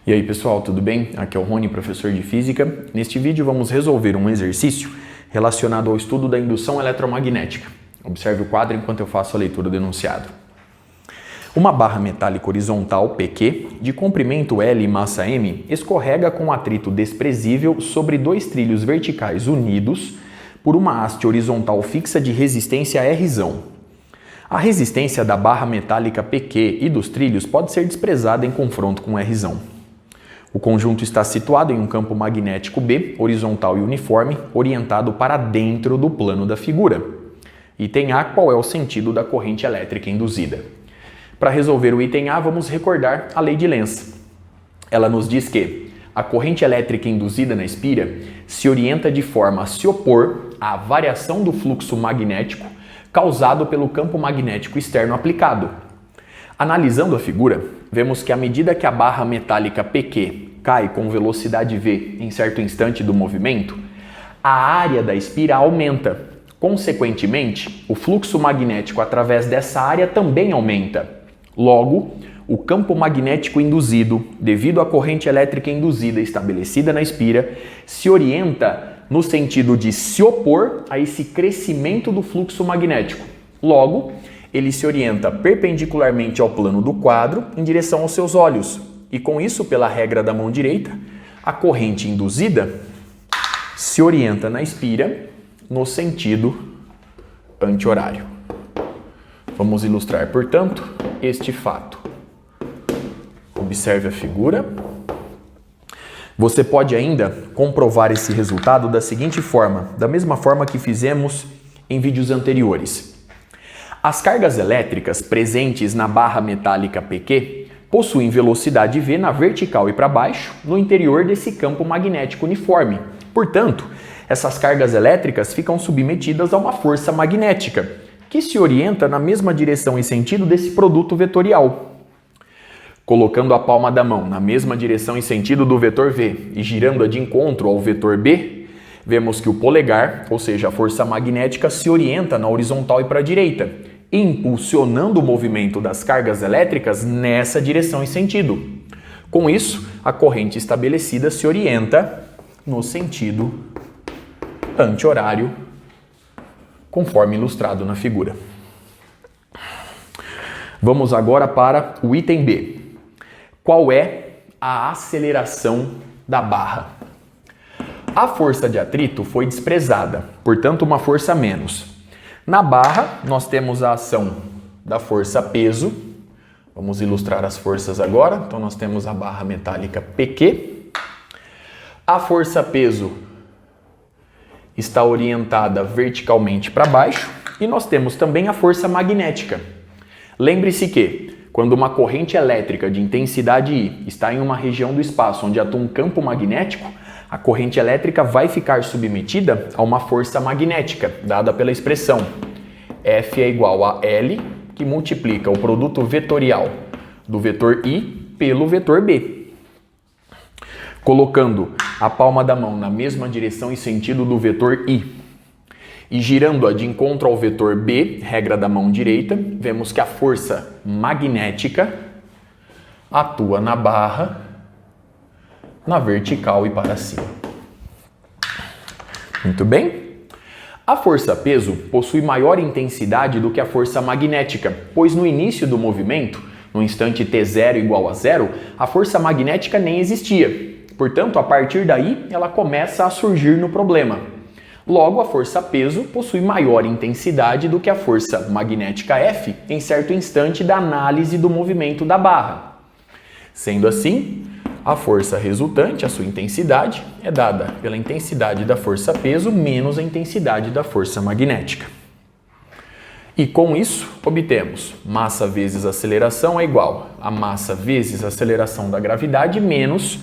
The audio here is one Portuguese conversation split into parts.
E aí pessoal, tudo bem? Aqui é o Rony, professor de Física. Neste vídeo vamos resolver um exercício relacionado ao estudo da indução eletromagnética. Observe o quadro enquanto eu faço a leitura do enunciado. Uma barra metálica horizontal, PQ, de comprimento L e massa M, escorrega com atrito desprezível sobre dois trilhos verticais unidos por uma haste horizontal fixa de resistência Rzão. A resistência da barra metálica PQ e dos trilhos pode ser desprezada em confronto com Rzão. O conjunto está situado em um campo magnético B, horizontal e uniforme, orientado para dentro do plano da figura. Item A, qual é o sentido da corrente elétrica induzida? Para resolver o item A, vamos recordar a lei de Lenz. Ela nos diz que a corrente elétrica induzida na espira se orienta de forma a se opor à variação do fluxo magnético causado pelo campo magnético externo aplicado. Analisando a figura, vemos que à medida que a barra metálica PQ cai com velocidade v em certo instante do movimento, a área da espira aumenta. Consequentemente, o fluxo magnético através dessa área também aumenta. Logo, o campo magnético induzido, devido à corrente elétrica induzida estabelecida na espira, se orienta no sentido de se opor a esse crescimento do fluxo magnético. Logo, ele se orienta perpendicularmente ao plano do quadro em direção aos seus olhos. E com isso, pela regra da mão direita, a corrente induzida se orienta na espira no sentido anti-horário. Vamos ilustrar, portanto, este fato. Observe a figura. Você pode ainda comprovar esse resultado da seguinte forma, da mesma forma que fizemos em vídeos anteriores. As cargas elétricas presentes na barra metálica PQ possuem velocidade v na vertical e para baixo no interior desse campo magnético uniforme. Portanto, essas cargas elétricas ficam submetidas a uma força magnética, que se orienta na mesma direção e sentido desse produto vetorial. Colocando a palma da mão na mesma direção e sentido do vetor v e girando-a de encontro ao vetor b, vemos que o polegar, ou seja, a força magnética, se orienta na horizontal e para a direita, impulsionando o movimento das cargas elétricas nessa direção e sentido. Com isso, a corrente estabelecida se orienta no sentido anti-horário, conforme ilustrado na figura. Vamos agora para o item B. Qual é a aceleração da barra? A força de atrito foi desprezada, portanto uma força menos. Na barra, nós temos a ação da força peso. Vamos ilustrar as forças agora. Então nós temos a barra metálica PQ. A força peso está orientada verticalmente para baixo e nós temos também a força magnética. Lembre-se que quando uma corrente elétrica de intensidade I está em uma região do espaço onde atua um campo magnético, a corrente elétrica vai ficar submetida a uma força magnética, dada pela expressão F é igual a L, que multiplica o produto vetorial do vetor I pelo vetor B. Colocando a palma da mão na mesma direção e sentido do vetor I e girando-a de encontro ao vetor B, regra da mão direita, vemos que a força magnética atua na barra na vertical e para cima. Muito bem. A força-peso possui maior intensidade do que a força magnética, pois no início do movimento, no instante t0 igual a 0, a força magnética nem existia. Portanto, a partir daí, ela começa a surgir no problema. Logo, a força-peso possui maior intensidade do que a força magnética F em certo instante da análise do movimento da barra. Sendo assim, a força resultante, a sua intensidade, é dada pela intensidade da força-peso menos a intensidade da força magnética. E com isso, obtemos massa vezes aceleração é igual a massa vezes a aceleração da gravidade menos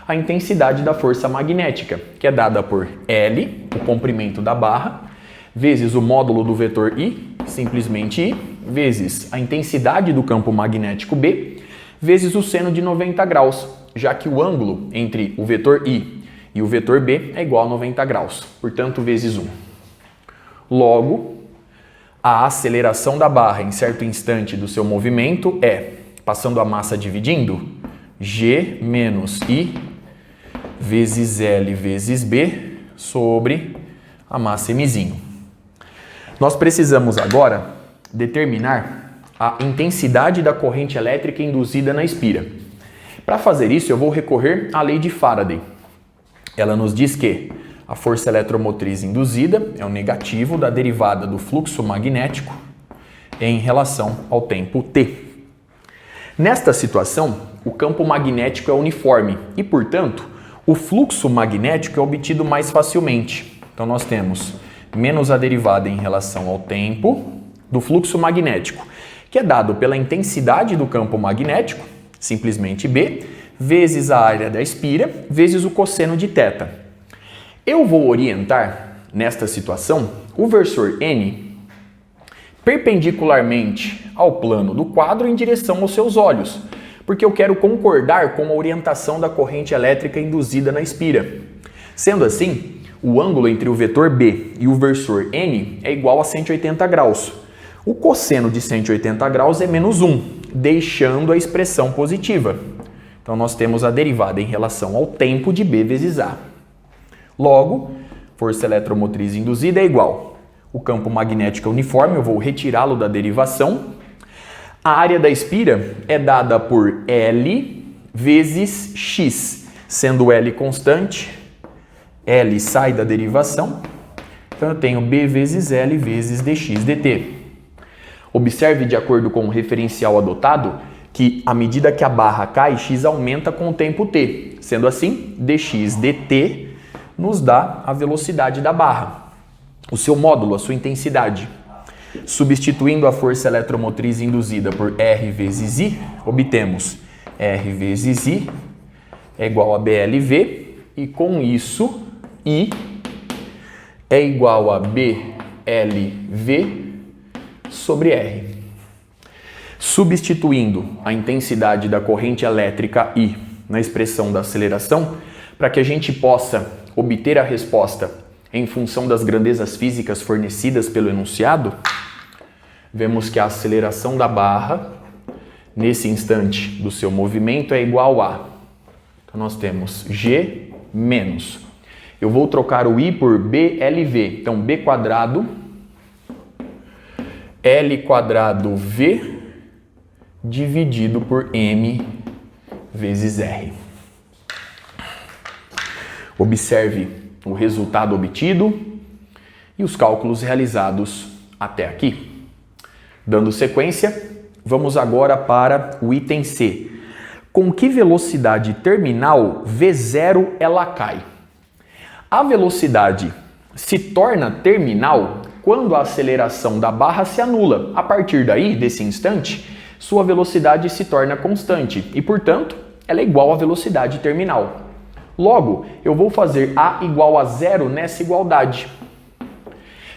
a intensidade da força magnética, que é dada por L, o comprimento da barra, vezes o módulo do vetor I, simplesmente I, vezes a intensidade do campo magnético B, vezes o seno de 90 graus, já que o ângulo entre o vetor I e o vetor B é igual a 90 graus, portanto, vezes 1. Logo, a aceleração da barra em certo instante do seu movimento é, passando a massa dividindo, G menos I vezes L vezes B sobre a massa Mzinho. Nós precisamos agora determinar a intensidade da corrente elétrica induzida na espira. Para fazer isso, eu vou recorrer à lei de Faraday. Ela nos diz que a força eletromotriz induzida é o negativo da derivada do fluxo magnético em relação ao tempo t. Nesta situação, o campo magnético é uniforme e, portanto, o fluxo magnético é obtido mais facilmente. Então, nós temos menos a derivada em relação ao tempo do fluxo magnético, que é dado pela intensidade do campo magnético, simplesmente B, vezes a área da espira, vezes o cosseno de θ. Eu vou orientar, nesta situação, o versor N perpendicularmente ao plano do quadro em direção aos seus olhos, porque eu quero concordar com a orientação da corrente elétrica induzida na espira. Sendo assim, o ângulo entre o vetor B e o versor N é igual a 180 graus. O cosseno de 180 graus é menos 1, deixando a expressão positiva. Então, nós temos a derivada em relação ao tempo de B vezes A. Logo, força eletromotriz induzida é igual. O campo magnético é uniforme, eu vou retirá-lo da derivação. A área da espira é dada por L vezes X, sendo L constante, L sai da derivação, então eu tenho B vezes L vezes dx dt. Observe, de acordo com o referencial adotado, que à medida que a barra cai, x aumenta com o tempo t. Sendo assim, dx dt nos dá a velocidade da barra, o seu módulo, a sua intensidade. Substituindo a força eletromotriz induzida por R vezes I, obtemos R vezes I é igual a BLV, e com isso, I é igual a BLV sobre R. Substituindo a intensidade da corrente elétrica I na expressão da aceleração, para que a gente possa obter a resposta em função das grandezas físicas fornecidas pelo enunciado, vemos que a aceleração da barra, nesse instante do seu movimento, é igual a... Então, nós temos G menos... Eu vou trocar o I por BLV. Então, B quadrado, L quadrado V, dividido por M vezes R. Observe o resultado obtido e os cálculos realizados até aqui. Dando sequência, vamos agora para o item C. Com que velocidade terminal V0 ela cai? A velocidade se torna terminal quando a aceleração da barra se anula. A partir daí, desse instante, sua velocidade se torna constante e, portanto, ela é igual à velocidade terminal. Logo, eu vou fazer A igual a zero nessa igualdade.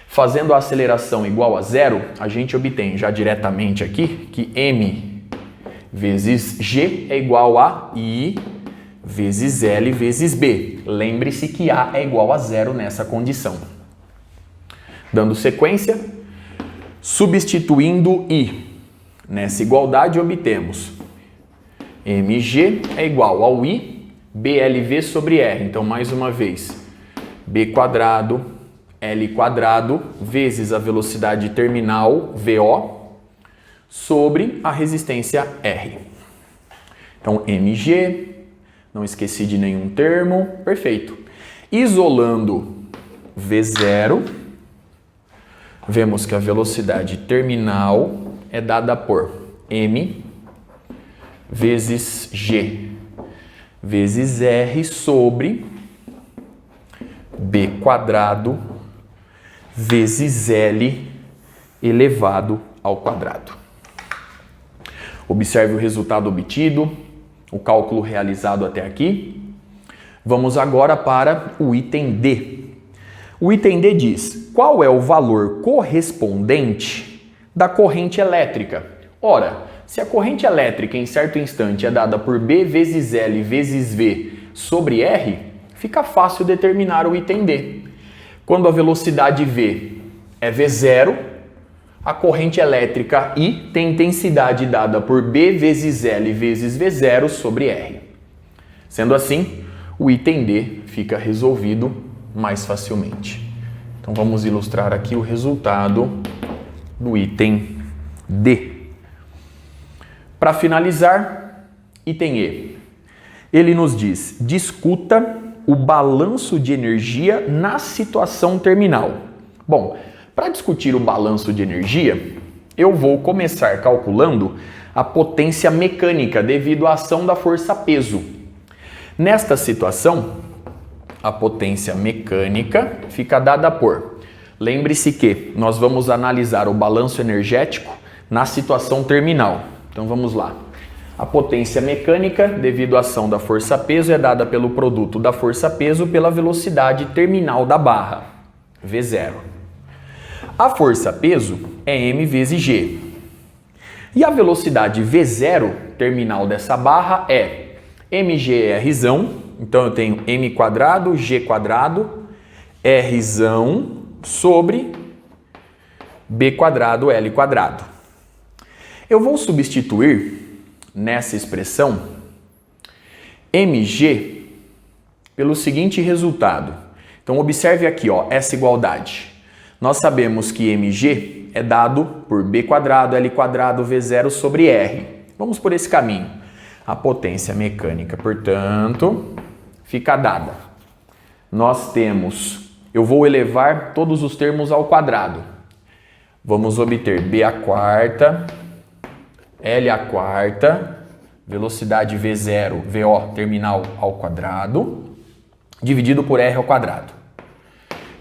Fazendo a aceleração igual a zero, a gente obtém já diretamente aqui que M vezes G é igual a I vezes L vezes B. Lembre-se que A é igual a zero nessa condição. Dando sequência, substituindo I nessa igualdade, obtemos MG é igual ao I BLV sobre R. Então, mais uma vez, B quadrado, L quadrado, vezes a velocidade terminal, VO, sobre a resistência R. Então, MG, não esqueci de nenhum termo, perfeito. Isolando V0, vemos que a velocidade terminal é dada por M vezes G vezes R sobre B quadrado vezes L elevado ao quadrado. Observe o resultado obtido, o cálculo realizado até aqui. Vamos agora para o item D. O item D diz: qual é o valor correspondente da corrente elétrica? Ora, se a corrente elétrica em certo instante é dada por B vezes L vezes V sobre R, fica fácil determinar o item D. Quando a velocidade V é V0, A corrente elétrica I tem intensidade dada por B vezes L vezes V0 sobre R. Sendo assim, o item D fica resolvido mais facilmente. Então vamos ilustrar aqui o resultado do item D. Para finalizar, item E. Ele nos diz: discuta o balanço de energia na situação terminal. Bom, para discutir o balanço de energia, eu vou começar calculando a potência mecânica devido à ação da força-peso. Nesta situação, a potência mecânica fica dada por... Lembre-se que nós vamos analisar o balanço energético na situação terminal. Então vamos lá. A potência mecânica, devido à ação da força-peso, é dada pelo produto da força-peso pela velocidade terminal da barra, V0. A força-peso é m vezes g. E a velocidade V0 terminal dessa barra é mgr, então eu tenho m quadrado, g quadrado, r sobre b quadrado, l quadrado. Eu vou substituir nessa expressão mg pelo seguinte resultado. Então observe aqui, ó, essa igualdade. Nós sabemos que mg é dado por b quadrado, l quadrado, v0 sobre r. Vamos por esse caminho. A potência mecânica, portanto, fica dada. Nós temos, eu vou elevar todos os termos ao quadrado. Vamos obter b à quarta, L à quarta, velocidade V0, VO terminal ao quadrado, dividido por R ao quadrado.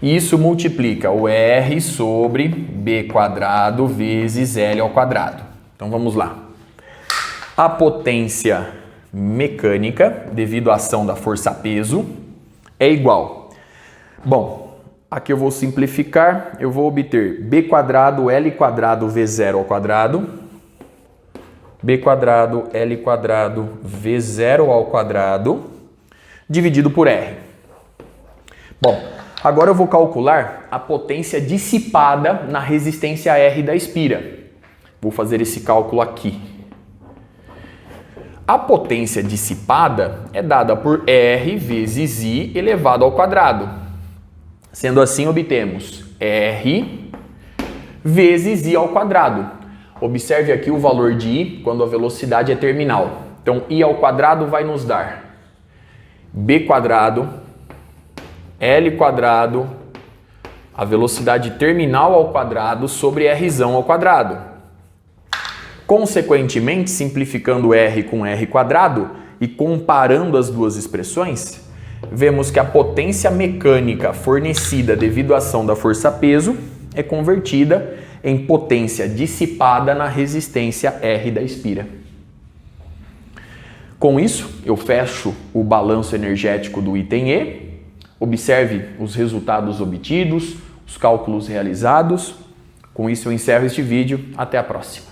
E isso multiplica o R sobre B quadrado vezes L ao quadrado. Então vamos lá. A potência mecânica, devido à ação da força-peso, é igual. Bom, aqui eu vou simplificar, eu vou obter B quadrado L quadrado V0 ao quadrado, b quadrado L quadrado V0 ao quadrado, dividido por R. Bom, agora eu vou calcular a potência dissipada na resistência R da espira. Vou fazer esse cálculo aqui. A potência dissipada é dada por R vezes I elevado ao quadrado. Sendo assim, obtemos R vezes I ao quadrado. Observe aqui o valor de I quando a velocidade é terminal. Então, I ao quadrado vai nos dar B quadrado, L quadrado, a velocidade terminal ao quadrado sobre R ao quadrado. Consequentemente, simplificando R com R quadrado e comparando as duas expressões, vemos que a potência mecânica fornecida devido à ação da força-peso é convertida em potência dissipada na resistência R da espira. Com isso, eu fecho o balanço energético do item E. Observe os resultados obtidos, os cálculos realizados. Com isso, eu encerro este vídeo. Até a próxima.